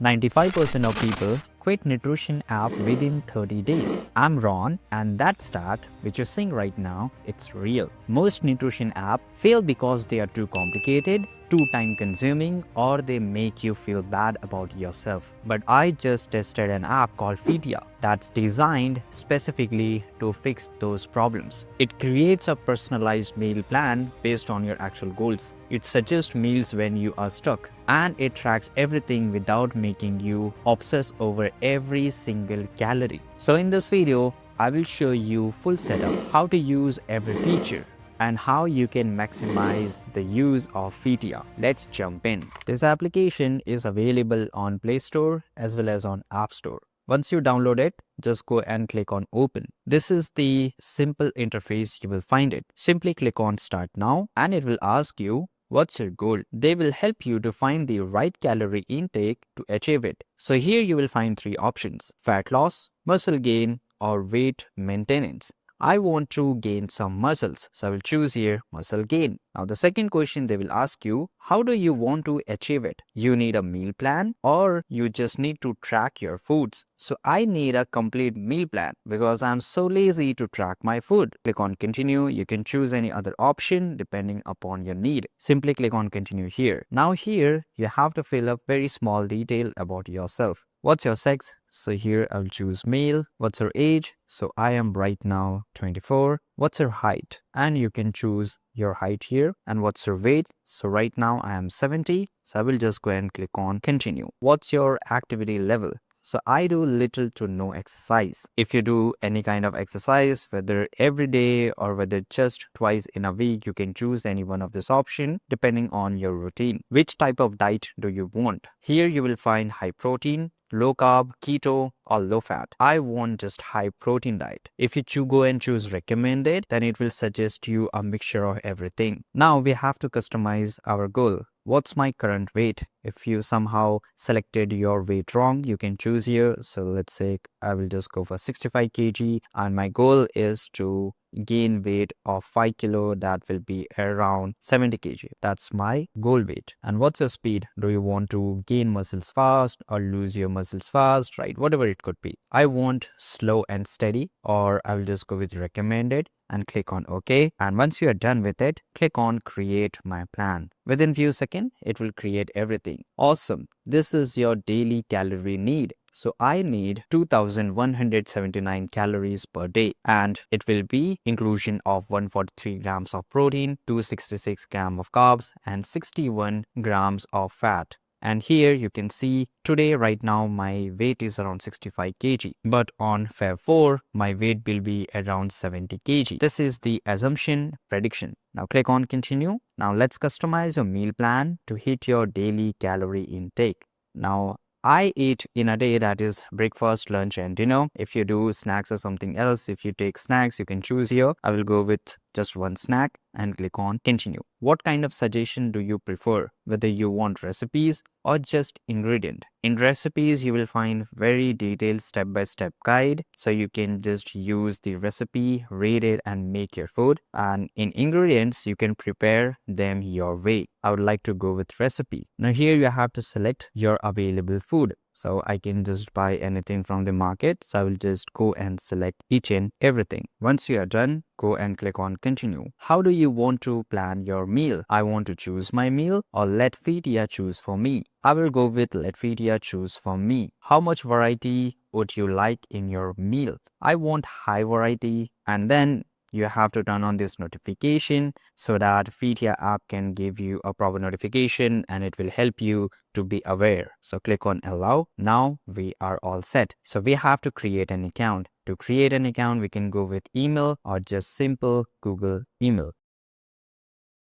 95% of people quit nutrition app within 30 days. I'm Ron, and that stat which you're seeing right now, it's real. Most nutrition app fail because they are too complicated, too time consuming, or they make you feel bad about yourself. But I just tested an app called Fitia that's designed specifically to fix those problems. It creates a personalized meal plan based on your actual goals. It suggests meals when you are stuck, and it tracks everything without making you obsess over every single calorie. So in this video, I will show you full setup, how to use every feature, and how you can maximize the use of Fitia. Let's jump in. This application is available on Play Store as well as on App Store. Once you download it, just go and click on open. This is the simple interface you will find it. Simply click on start now and it will ask you what's your goal. They will help you to find the right calorie intake to achieve it. So here you will find three options: fat loss, muscle gain, or weight maintenance. I want to gain some muscles, so I will choose here muscle gain. Now the second question they will ask you, how do you want to achieve it? You need a meal plan or you just need to track your foods? So I need a complete meal plan because I'm so lazy to track my food. Click on continue. You can choose any other option depending upon your need. Simply click on continue here. Now here you have to fill up very small detail about yourself. What's your sex? So here I'll choose male. What's your age? So I am right now 24. What's your height? And you can choose your height here. And what's your weight? So right now I am 70. So I will just go and click on continue. What's your activity level? So I do little to no exercise. If you do any kind of exercise, whether every day or whether just twice in a week, you can choose any one of this option depending on your routine. Which type of diet do you want? Here you will find high protein, low carb, keto, or low fat. I want just high protein diet. If you go and choose recommended, then it will suggest you a mixture of everything. Now we have to customize our goal. What's my current weight? If you somehow selected your weight wrong, you can choose here. So let's say I will just go for 65 kg and my goal is to gain weight of 5 kilo. That will be around 70 kg. That's my goal weight. And what's your speed? Do you want to gain muscles fast or lose your muscles fast, right? Whatever it could be. I want slow and steady, or I will just go with recommended and click on OK. And once you are done with it, click on create my plan. Within few seconds, it will create everything. Awesome. This is your daily calorie need. So I need 2179 calories per day, and it will be inclusion of 143 grams of protein, 266 grams of carbs, and 61 grams of fat. And here you can see today right now my weight is around 65 kg, but on Feb 4 my weight will be around 70 kg. This is the assumption prediction. Now click on continue. Now let's customize your meal plan to hit your daily calorie intake. Now I eat in a day that is breakfast, lunch, and dinner. If you do snacks or something else, if you take snacks, you can choose here. I will go with just one snack and click on continue. What kind of suggestion do you prefer? Whether you want recipes or just ingredient. In recipes, you will find very detailed step-by-step guide. So you can just use the recipe, read it, and make your food. And in ingredients, you can prepare them your way. I would like to go with recipe. Now here you have to select your available food. So I can just buy anything from the market. So I will just go and select each and everything. Once you are done, go and click on continue. How do you want to plan your meal? I want to choose my meal or let Fitia choose for me. I will go with let Fitia choose for me. How much variety would you like in your meal? I want high variety, and then you have to turn on this notification so that Fitia app can give you a proper notification and it will help you to be aware. So click on allow. Now we are all set. So we have to create an account. To create an account, we can go with email or just simple Google email.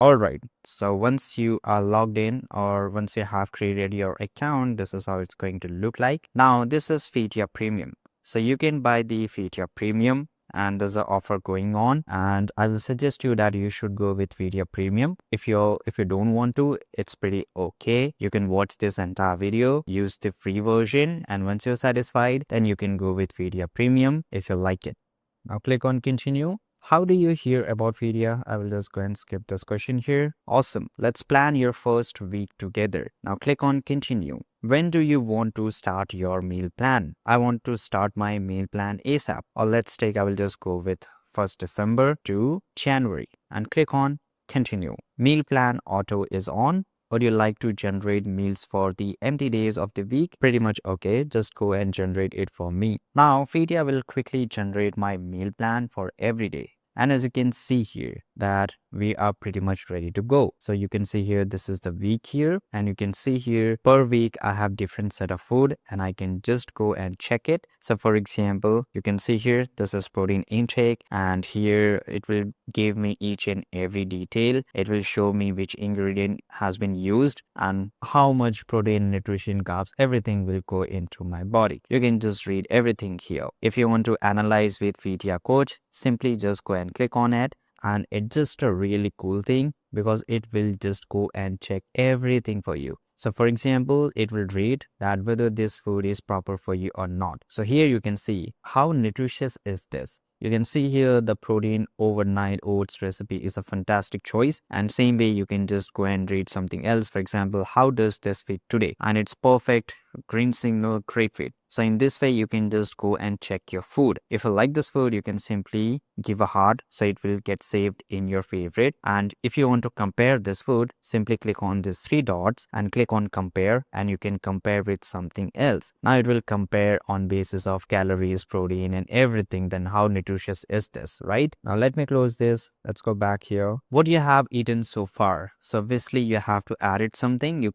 Alright, so once you are logged in or once you have created your account, this is how it's going to look like. Now this is Fitia Premium. So you can buy the Fitia Premium, and there's an offer going on, and I will suggest you that you should go with Fitia Premium. If you don't want to, it's pretty okay. You can watch this entire video, use the free version, and once you're satisfied, then you can go with Fitia Premium if you like it. Now click on continue. How do you hear about Fitia? I will just go and skip this question here. Awesome. Let's plan your first week together. Now click on continue. When do you want to start your meal plan? I want to start my meal plan ASAP. Or let's take, I will just go with 1st December to January and click on continue. Meal plan auto is on. Would you like to generate meals for the empty days of the week? Pretty much okay. Just go and generate it for me. Now, Fitia will quickly generate my meal plan for every day. And as you can see here that we are pretty much ready to go. So you can see here, this is the week here, and you can see here per week, I have different set of food and I can just go and check it. So for example, you can see here, this is protein intake, and here it will give me each and every detail. It will show me which ingredient has been used and how much protein, nutrition, carbs, everything will go into my body. You can just read everything here. If you want to analyze with Fitia Coach, simply just go and click on it, and it's just a really cool thing because it will just go and check everything for you. So for example, it will read that whether this food is proper for you or not. So here you can see how nutritious is this. You can see here the protein overnight oats recipe is a fantastic choice, and same way you can just go and read something else. For example, how does this fit today? And it's perfect, green signal, great fit. So in this way, you can just go and check your food. If you like this food, you can simply give a heart, so it will get saved in your favorite. And if you want to compare this food, simply click on these three dots and click on compare, and you can compare with something else. Now it will compare on basis of calories, protein, and everything. Then how nutritious is this, right? Now let me close this. Let's go back here. What you have eaten so far? So obviously you have to add it something.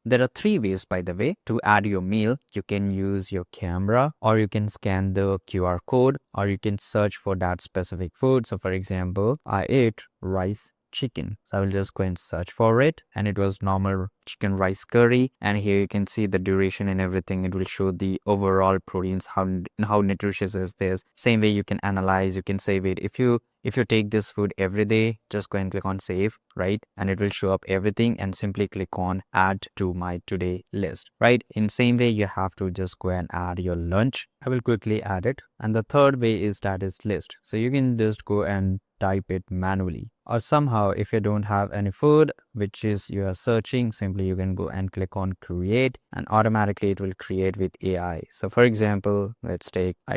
There are three ways, by the way, to add your meal. You can use your camera, or you can scan the QR code, or you can search for that specific food. So for example, I ate rice chicken. So I will just go and search for it, and it was normal chicken rice curry. And here you can see the duration and everything. It will show the overall proteins, how nutritious is this. Same way you can analyze, you can save it. If you take this food every day, just go and click on save, right? And it will show up everything, and simply click on add to my today list, right? In same way, you have to just go and add your lunch. I will quickly add it. And the third way is status list. So you can just go and type it manually, or somehow if you don't have any food which is you are searching, simply you can go and click on create, and automatically it will create with AI. So for example, I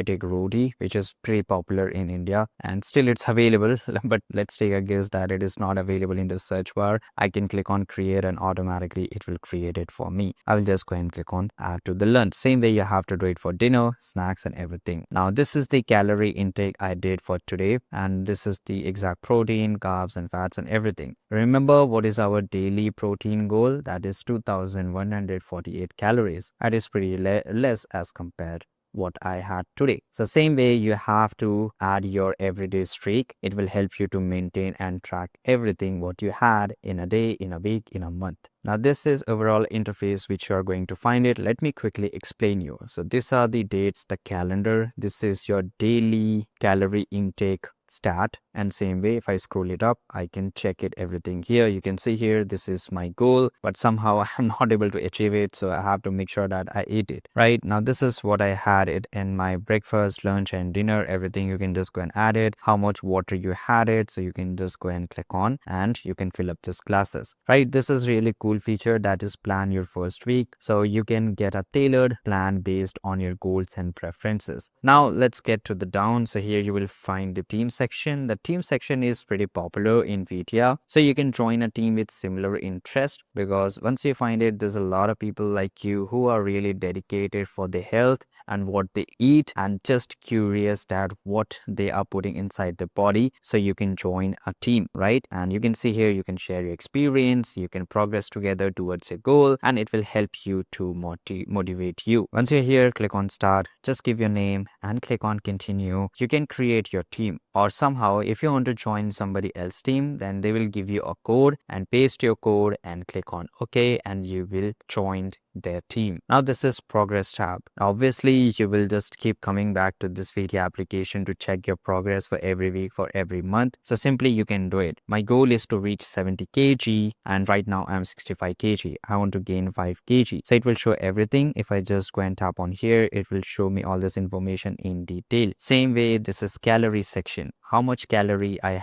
take roti, which is pretty popular in India, and still it's available. But let's take a guess that it is not available in the search bar. I can click on create, and automatically it will create it for me. I will just go and click on add to the lunch. Same way you have to do it for dinner, snacks, and everything. Now this is the calorie intake I did for today, and this is the exact protein, carbs, and fats, and everything. Remember, what is our daily protein goal? That is 2148 calories. That is pretty less as compared what I had today. So same way you have to add your everyday streak. It will help you to maintain and track everything what you had in a day, in a week, in a month. Now this is overall interface which you are going to find it. Let me quickly explain you. So these are the dates, the calendar. This is your daily calorie intake stat, and same way if I scroll it up, I can check it everything here. You can see here this is my goal, but somehow I'm not able to achieve it, so I have to make sure that I eat it. Right now this is what I had it in my breakfast, lunch, and dinner. Everything you can just go and add it, how much water you had it, so you can just go and click on and you can fill up this glasses. Right, this is really cool feature, that is plan your first week, so you can get a tailored plan based on your goals and preferences. Now let's get to the down. So here you will find the team section. The team section is pretty popular in Fitia, so you can join a team with similar interest, because once you find it, there's a lot of people like you who are really dedicated for their health and what they eat, and just curious that what they are putting inside the body. So you can join a team, right? And you can see here you can share your experience, you can progress together towards a goal, and it will help you to motivate you. Once you're here, click on start, just give your name and click on continue. You can create your team, or somehow if you want to join somebody else's team, then they will give you a code, and paste your code and click on OK, and you will join their team. Now this is progress tab. Obviously, you will just keep coming back to this Fitia application to check your progress for every week, for every month. So simply you can do it. My goal is to reach 70 kg and right now I'm 65 kg. I want to gain 5 kg. So it will show everything. If I just go and tap on here, it will show me all this information in detail. Same way, this is calorie section. How much calorie I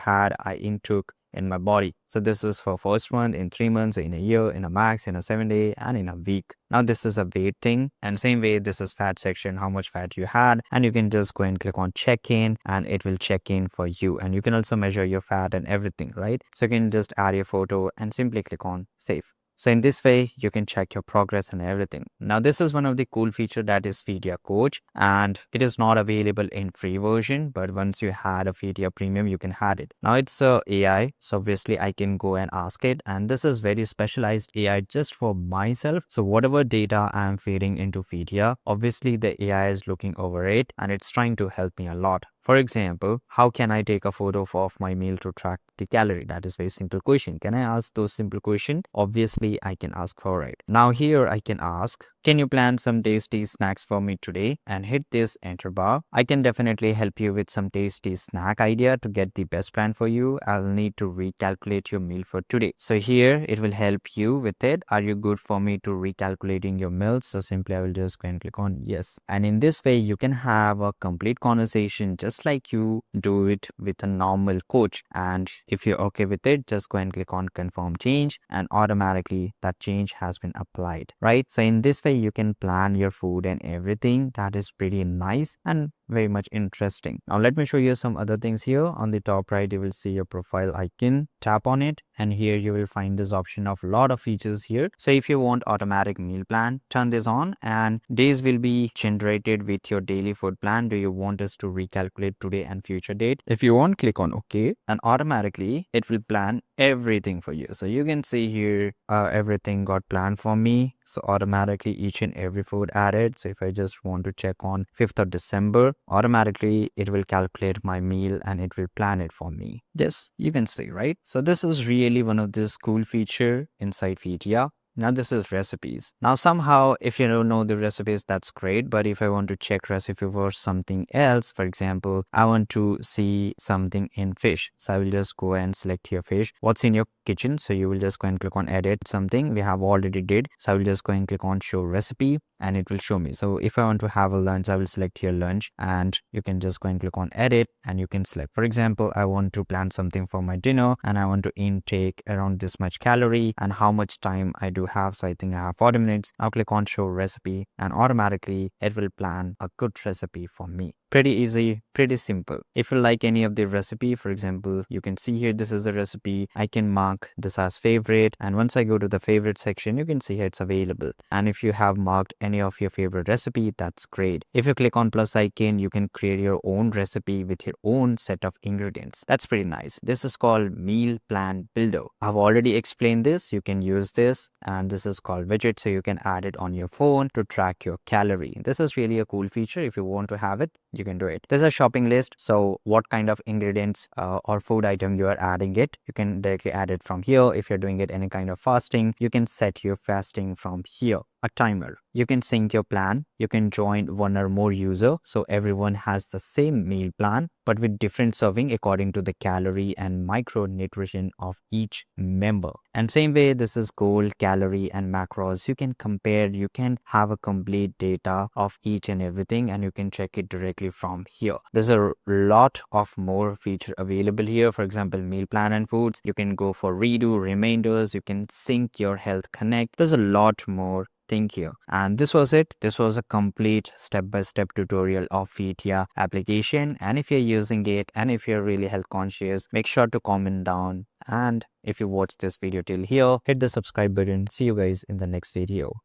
intook in my body. So this is for first month, in 3 months, in a year, in a max, in a 7 day, and in a week. Now this is a weight thing, and same way this is fat section, how much fat you had, and you can just go and click on check in and it will check in for you. And you can also measure your fat and everything, right? So you can just add your photo and simply click on save. So in this way, you can check your progress and everything. Now, this is one of the cool feature that is Fitia Coach, and it is not available in free version, but once you had a Fitia Premium, you can have it. Now, it's AI, so obviously I can go and ask it, and this is very specialized AI just for myself. So whatever data I am feeding into Fitia, obviously the AI is looking over it, and it's trying to help me a lot. For example, how can I take a photo of my meal to track the calorie? That is very simple question. Can I ask those simple questions? Obviously, I can ask for it. Now here I can ask, can you plan some tasty snacks for me today? And hit this enter bar. I can definitely help you with some tasty snack idea to get the best plan for you. I'll need to recalculate your meal for today. So here it will help you with it. Are you good for me to recalculating your meals? So simply I will just go and click on yes. And in this way, you can have a complete conversation just like you do it with a normal coach. And if you're okay with it, just go and click on confirm change and automatically that change has been applied, right? So in this way, you can plan your food and everything. That is pretty nice and very much interesting. Now let me show you some other things here. On the top right, you will see your profile icon. Tap on it and here you will find this option of a lot of features here. So if you want automatic meal plan, turn this on and days will be generated with your daily food plan. Do you want us to recalculate today and future date? If you want, click on OK and automatically it will plan everything for you. So you can see here everything got planned for me. So automatically each and every food added. So if I just want to check on 5th of December, automatically it will calculate my meal and it will plan it for me. This you can see, right? So this is really one of this cool feature inside Fitia. Now this is recipes. Now somehow if you don't know the recipes, that's great. But if I want to check recipe for something else, for example, I want to see something in fish. So I will just go and select here fish. What's in your kitchen? So you will just go and click on edit something we have already did. So I will just go and click on show recipe and it will show me. So if I want to have a lunch, I will select here lunch and you can just go and click on edit and you can select. For example, I want to plan something for my dinner and I want to intake around this much calorie and how much time I do have. So I think I have 40 minutes. I'll click on show recipe and automatically it will plan a good recipe for me. Pretty easy, pretty simple. If you like any of the recipe, for example, you can see here this is the recipe. I can mark this as favorite and once I go to the favorite section, you can see here it's available. And if you have marked any of your favorite recipe, that's great. If you click on plus icon, you can create your own recipe with your own set of ingredients. That's pretty nice. This is called meal plan builder. I've already explained this. You can use this and this is called widget. So you can add it on your phone to track your calorie. This is really a cool feature. If you want to have it, you can do it. There's a shopping list. So what kind of ingredients or food item you are adding it, you can directly add it from here. If you're doing it any kind of fasting, you can set your fasting from here. A timer. You can sync your plan. You can join one or more user. So everyone has the same meal plan, but with different serving according to the calorie and micronutrition of each member. And same way, this is goal, calorie and macros. You can compare, you can have a complete data of each and everything and you can check it directly from here. There's a lot of more feature available here. For example, meal plan and foods. You can go for redo, reminders. You can sync your health connect. There's a lot more thing here. And this was it. This was a complete step-by-step tutorial of Fitia application. And if you're using it and if you're really health conscious, make sure to comment down. And if you watched this video till here, hit the subscribe button. See you guys in the next video.